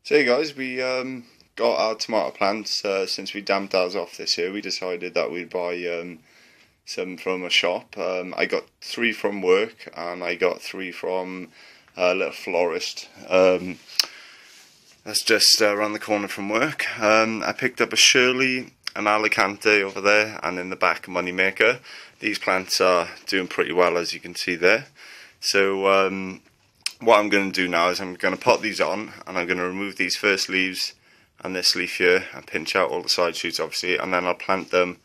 So hey guys, we got our tomato plants since we damped ours off this year. We decided that we'd buy some from a shop. I got 3 from work and I got 3 from a little florist that's just around the corner from work. I picked up a Shirley, an Alicante over there, and in the back a Moneymaker. These plants are doing pretty well, as you can see there. So what I'm going to do now is I'm going to pot these on, and I'm going to remove these first leaves and this leaf here and pinch out all the side shoots obviously, and then I'll plant them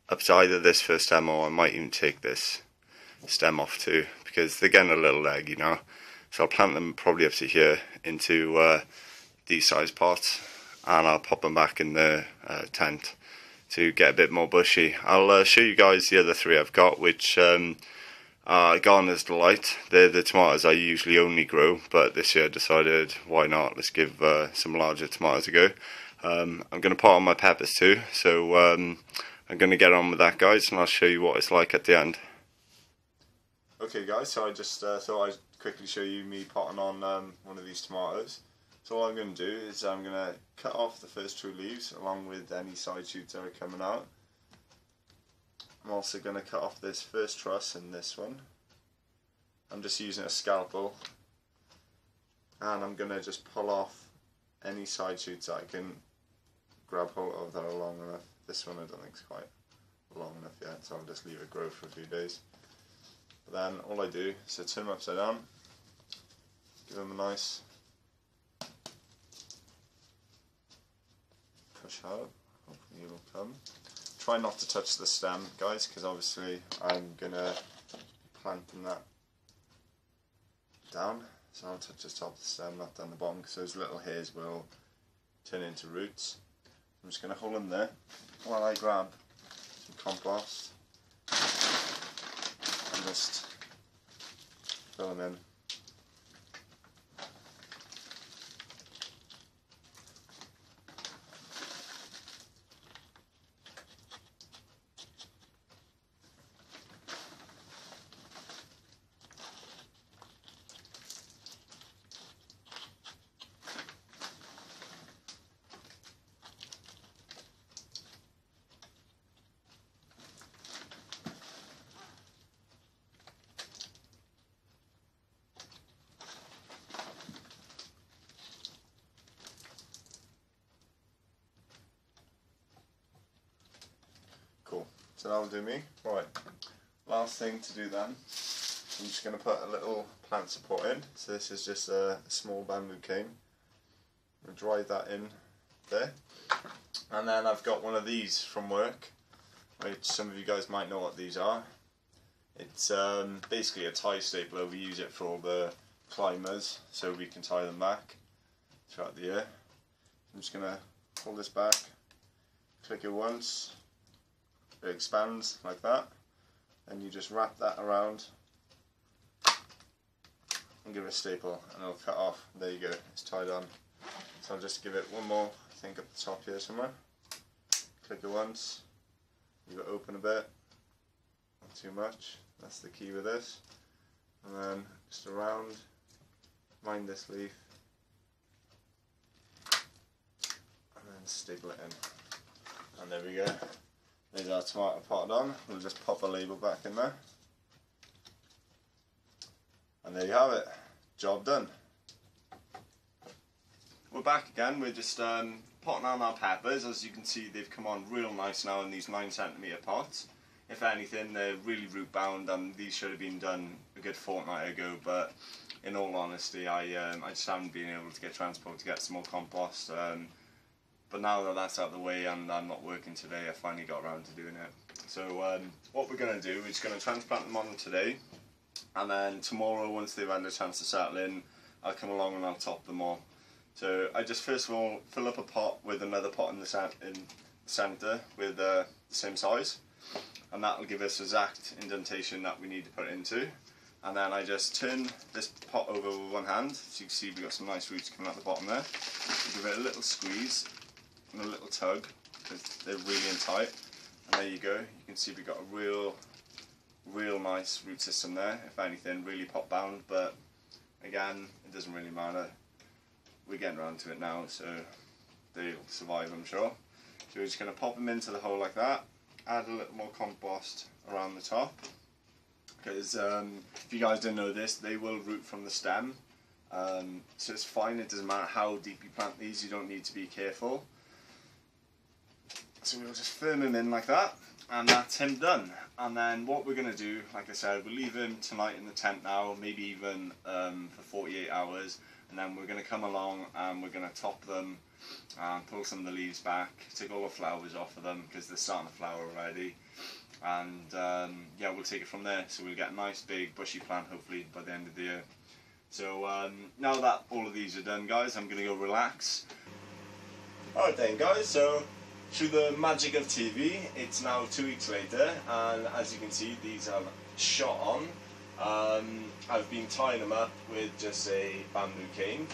up to either this first stem, or I might even take this stem off too, because they're getting a little leggy now. So I'll plant them probably up to here into these size pots, and I'll pop them back in the tent to get a bit more bushy. I'll show you guys the other 3 I've got, which Gardener's Delight. They're the tomatoes I usually only grow, but this year I decided, why not, let's give some larger tomatoes a go. I'm going to pot on my peppers too, so I'm going to get on with that, guys, and I'll show you what it's like at the end. Okay guys, so I just thought I'd quickly show you me potting on one of these tomatoes. So all I'm going to do is I'm going to cut off the first 2 leaves along with any side shoots that are coming out. I'm also going to cut off this first truss and this one. I'm just using a scalpel, and I'm going to just pull off any side shoots that I can grab hold of that are long enough. This one I don't think is quite long enough yet, so I'll just leave it grow for a few days. But then all I do is I turn them upside down, give them a nice push out, hopefully it will come. Try not to touch the stem, guys, because obviously I'm going to be planting that down. So I'll touch the top of the stem, not down the bottom, because those little hairs will turn into roots. I'm just going to hold them there while I grab some compost and just fill them in. Cool, so that'll do me. Right, last thing to do then, I'm just going to put a little plant support in. So this is just a small bamboo cane. I'm going to drive that in there. And then I've got one of these from work, which some of you guys might know what these are. It's basically a tie stapler. We use it for all the climbers, so we can tie them back throughout the year. I'm just going to pull this back, click it once. It expands like that, and you just wrap that around and give it a staple, and it'll cut off. There you go, it's tied on. So I'll just give it one more, I think, up the top here somewhere. Click it once, leave it open a bit, not too much. That's the key with this. And then just around, mind this leaf, and then staple it in. And there we go. There's our tomato potted on. We'll just pop a label back in there. And there you have it. Job done. We're back again. We're just potting on our peppers. As you can see, they've come on real nice now in these 9cm pots. If anything, they're really root bound, and these should have been done a good fortnight ago, but in all honesty, I just haven't been able to get transport to get some more compost. But now that that's out of the way and I'm not working today, I finally got around to doing it. So what we're going to do, we're just going to transplant them on today, and then tomorrow, once they've had a chance to settle in, I'll come along and I'll top them all. So I just first of all fill up a pot with another pot in the centre with the same size, and that will give us the exact indentation that we need to put it into. And then I just turn this pot over with one hand, so you can see we've got some nice roots coming out the bottom there. Give it a little squeeze and a little tug, because they're really in tight, and there you go. You can see we've got a real nice root system there. If anything, really pot bound, but again, it doesn't really matter. we're getting around to it now, so they'll survive, I'm sure. So we're just going to pop them into the hole like that, add a little more compost around the top, because if you guys don't know this, they will root from the stem, so it's fine, it doesn't matter how deep you plant these, you don't need to be careful. So we'll just firm him in like that, and that's him done. And then what we're going to do, like I said, we'll leave him tonight in the tent now, maybe even for 48 hours, and then we're going to come along and we're going to top them and pull some of the leaves back, take all the flowers off of them because they're starting to flower already, and yeah, we'll take it from there. So we'll get a nice big bushy plant hopefully by the end of the year. So now that all of these are done, guys, I'm going to go relax. Alright then, guys, so through the magic of TV, it's now 2 weeks later, and as you can see, these have shot on. I've been tying them up with just a bamboo cane.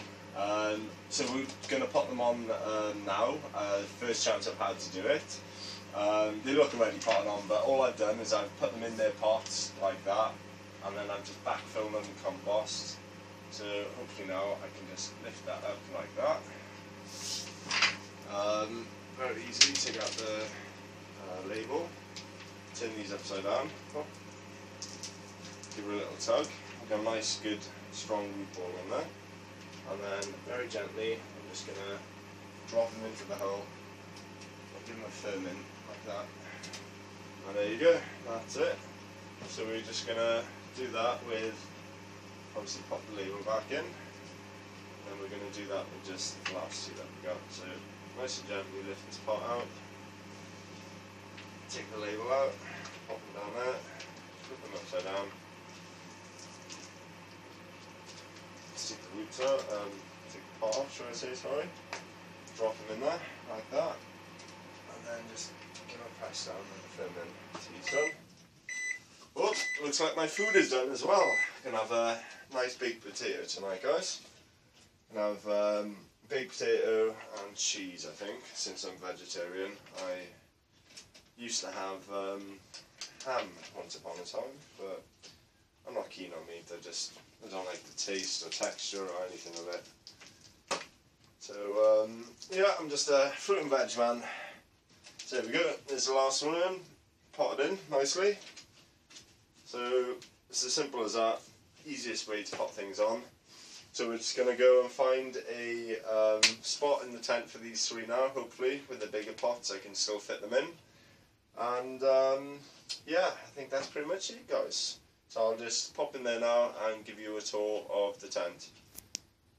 So we're going to pop them on now, first chance I've had to do it. They look already potted on, but all I've done is I've put them in their pots like that, and then I've just backfilled them with compost. So hopefully now I can just lift that up like that. Very easily take out the label, turn these upside down, give it a little tug, get a nice good strong root ball in there, and then very gently I'm just going to drop them into the hole, give them a firm in like that, and there you go, that's it. So we're just going to do that with, obviously pop the label back in, and we're going to do that with just the last two that we got. So nice and gently lift this pot out, take the label out, pop them down there, flip them upside down, stick the roots out, take the pot off, should I say, sorry, drop them in there, like that, and then just give a press down and firm in till he's done. Well, looks like my food is done as well. Gonna have a nice baked potato tonight, guys. Gonna have baked potato and cheese, I think, since I'm vegetarian. I used to have ham once upon a time, but I'm not keen on meat. I don't like the taste or texture or anything of it. So yeah, I'm just a fruit and veg man. So there we go, there's the last one in, potted in nicely. So it's as simple as that, easiest way to pop things on. So we're just going to go and find a spot in the tent for these three now, hopefully, with the bigger pots I can still fit them in. And yeah, I think that's pretty much it, guys. So I'll just pop in there now and give you a tour of the tent.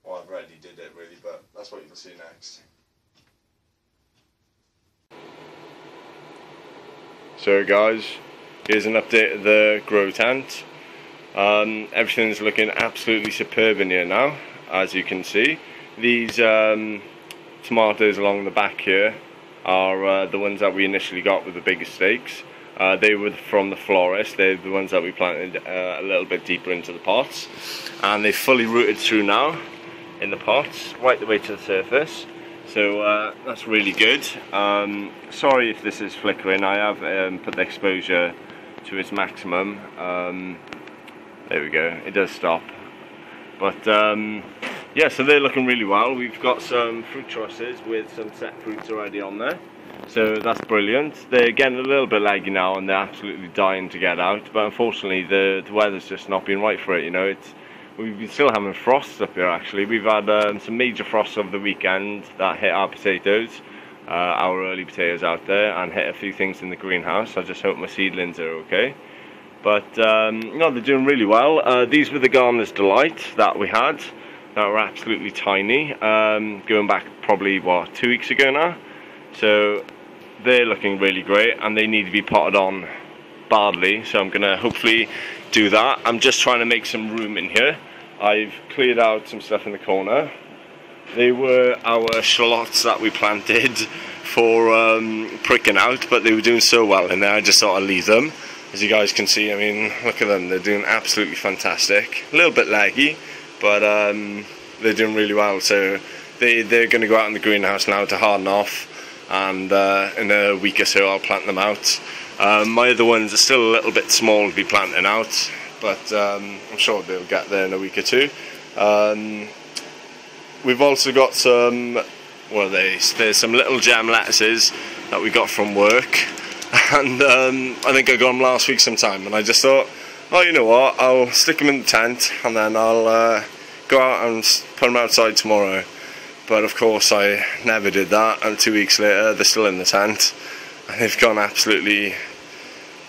Well, I've already did it really, but that's what you'll see next. So guys, here's an update of the grow tent. Everything's looking absolutely superb in here now, as you can see. These tomatoes along the back here are the ones that we initially got with the bigger stakes. They were from the florist. They're the ones that we planted a little bit deeper into the pots, and they've fully rooted through now in the pots, right the way to the surface. So that's really good. Sorry if this is flickering. I have put the exposure to its maximum. There we go, it does stop. But yeah, so they're looking really well. We've got some fruit trusses with some set fruits already on there, so that's brilliant. They're getting a little bit leggy now and they're absolutely dying to get out, but unfortunately the weather's just not been right for it, you know. We've been still having frosts up here actually. We've had some major frosts over the weekend that hit our potatoes, our early potatoes out there, and hit a few things in the greenhouse. I just hope my seedlings are okay. But no, they're doing really well. These were the Gardener's Delight that we had, that were absolutely tiny, going back probably, what, 2 weeks ago now. So they're looking really great, and they need to be potted on badly, so I'm going to hopefully do that. I'm just trying to make some room in here. I've cleared out some stuff in the corner. They were our shallots that we planted for pricking out, but they were doing so well in there, I just thought I'd leave them. As you guys can see, I mean, look at them, they're doing absolutely fantastic. A little bit laggy, but they're doing really well. So they're going to go out in the greenhouse now to harden off, and in a week or so I'll plant them out. My other ones are still a little bit small to be planting out, but I'm sure they'll get there in a week or two. we've also got some, what are they? There's some little gem lettuces that we got from work, and I think I got them last week sometime, and I just thought, oh, you know what, I'll stick them in the tent and then I'll go out and put them outside tomorrow. But of course I never did that, and 2 weeks later they're still in the tent and they've gone absolutely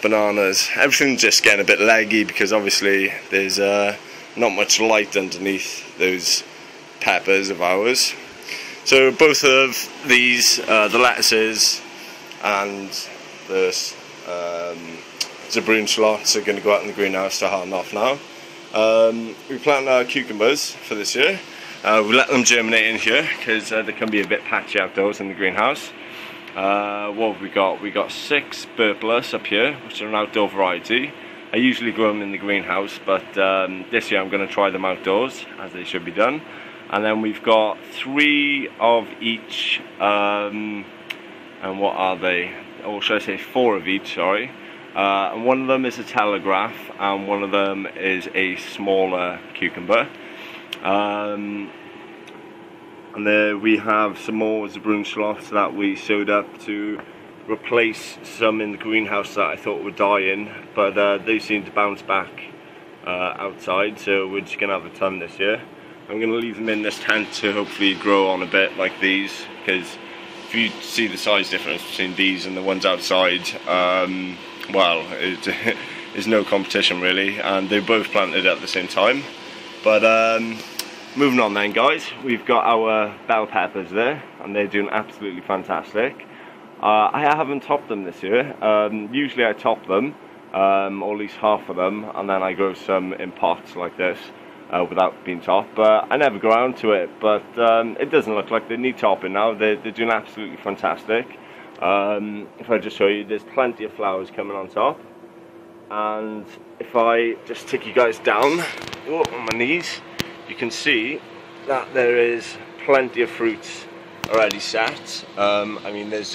bananas. Everything's just getting a bit leggy because obviously there's not much light underneath those peppers of ours. So both of these, the lettuces and the Zabroon shallots, are going to go out in the greenhouse to harden off now. We planted our cucumbers for this year. We let them germinate in here because they can be a bit patchy outdoors in the greenhouse. What have we got? We got 6 burplus up here, which are an outdoor variety. I usually grow them in the greenhouse, but this year I'm going to try them outdoors, as they should be done. And then we've got 3 of each, and what are they? Or should I say 4 of each, sorry. And one of them is a telegraph, and one of them is a smaller cucumber. And there we have some more Zabroon shallots that we sowed up to replace some in the greenhouse that I thought were dying, but they seem to bounce back outside, so we're just going to have a ton this year. I'm going to leave them in this tent to hopefully grow on a bit like these, because if you see the size difference between these and the ones outside, well, there's no competition really, and they're both planted at the same time. But moving on then, guys, we've got our bell peppers there, and they're doing absolutely fantastic. I haven't topped them this year. Usually I top them, or at least half of them, and then I grow some in pots like this without being topped, but I never go around to it. But it doesn't look like they need topping now. They're doing absolutely fantastic. If I just show you, there's plenty of flowers coming on top, and if I just take you guys down on my knees, you can see that there is plenty of fruits already set. I mean, there's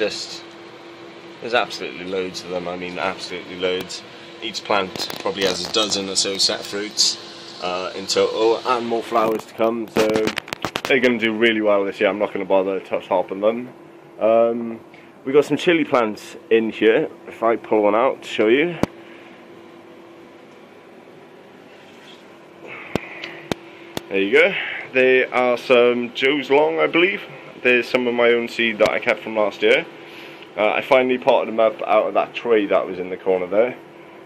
absolutely loads of them. I mean, absolutely loads. Each plant probably has a dozen or so set fruits in total, and more flowers to come, so they're going to do really well this year. I'm not going to bother topping them. We've got some chili plants in here. If I pull one out to show you, there you go. They are some Joe's Long, I believe. There's some of my own seed that I kept from last year. I finally potted them up out of that tray that was in the corner there.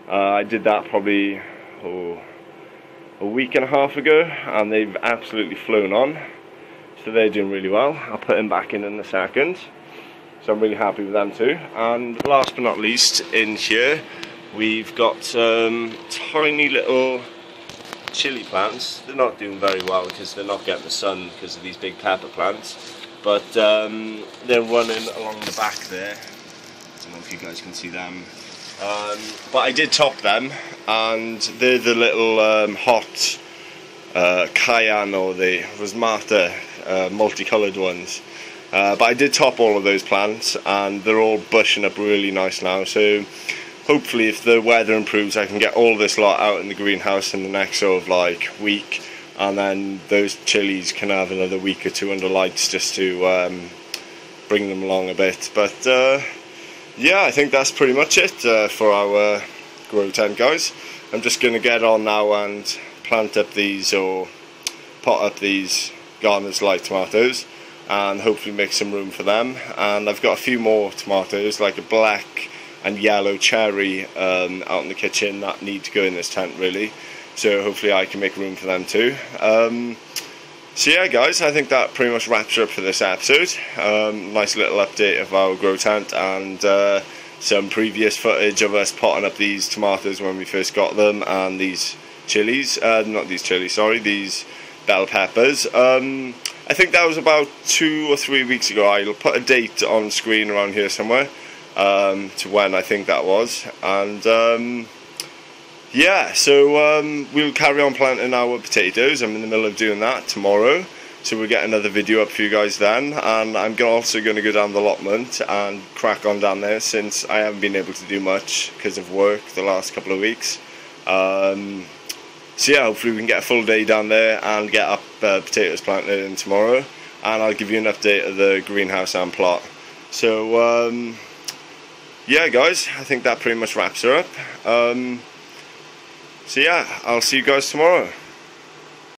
I did that probably a week and a half ago, and they've absolutely flown on. So they're doing really well. I'll put them back in a second. So I'm really happy with them too. And last but not least, in here we've got some tiny little chili plants. They're not doing very well because they're not getting the sun because of these big pepper plants, but they're running along the back there. I don't know if you guys can see them, but I did top them, and they're the little hot cayenne or the rosmata multicoloured ones. But I did top all of those plants, and they're all bushing up really nice now, so hopefully if the weather improves I can get all this lot out in the greenhouse in the next sort of like week, and then those chilies can have another week or two under lights just to bring them along a bit. But yeah, I think that's pretty much it for our grow tent, guys. I'm just going to get on now and plant up these, or pot up these Gardener's Light tomatoes, and hopefully make some room for them. And I've got a few more tomatoes, like a black and yellow cherry out in the kitchen, that need to go in this tent really, so hopefully I can make room for them too. So yeah, guys, I think that pretty much wraps up for this episode. Nice little update of our grow tent, and some previous footage of us potting up these tomatoes when we first got them, and these chilies, not these chilies, sorry, these bell peppers. I think that was about 2 or 3 weeks ago. I'll put a date on screen around here somewhere to when I think that was, and yeah, so we'll carry on planting our potatoes. I'm in the middle of doing that tomorrow, so we'll get another video up for you guys then. And I'm also going to go down the allotment and crack on down there, since I haven't been able to do much because of work the last couple of weeks. So yeah, hopefully we can get a full day down there and get up potatoes planted in tomorrow, and I'll give you an update of the greenhouse and plot. So yeah guys, I think that pretty much wraps her up. So yeah, I'll see you guys tomorrow.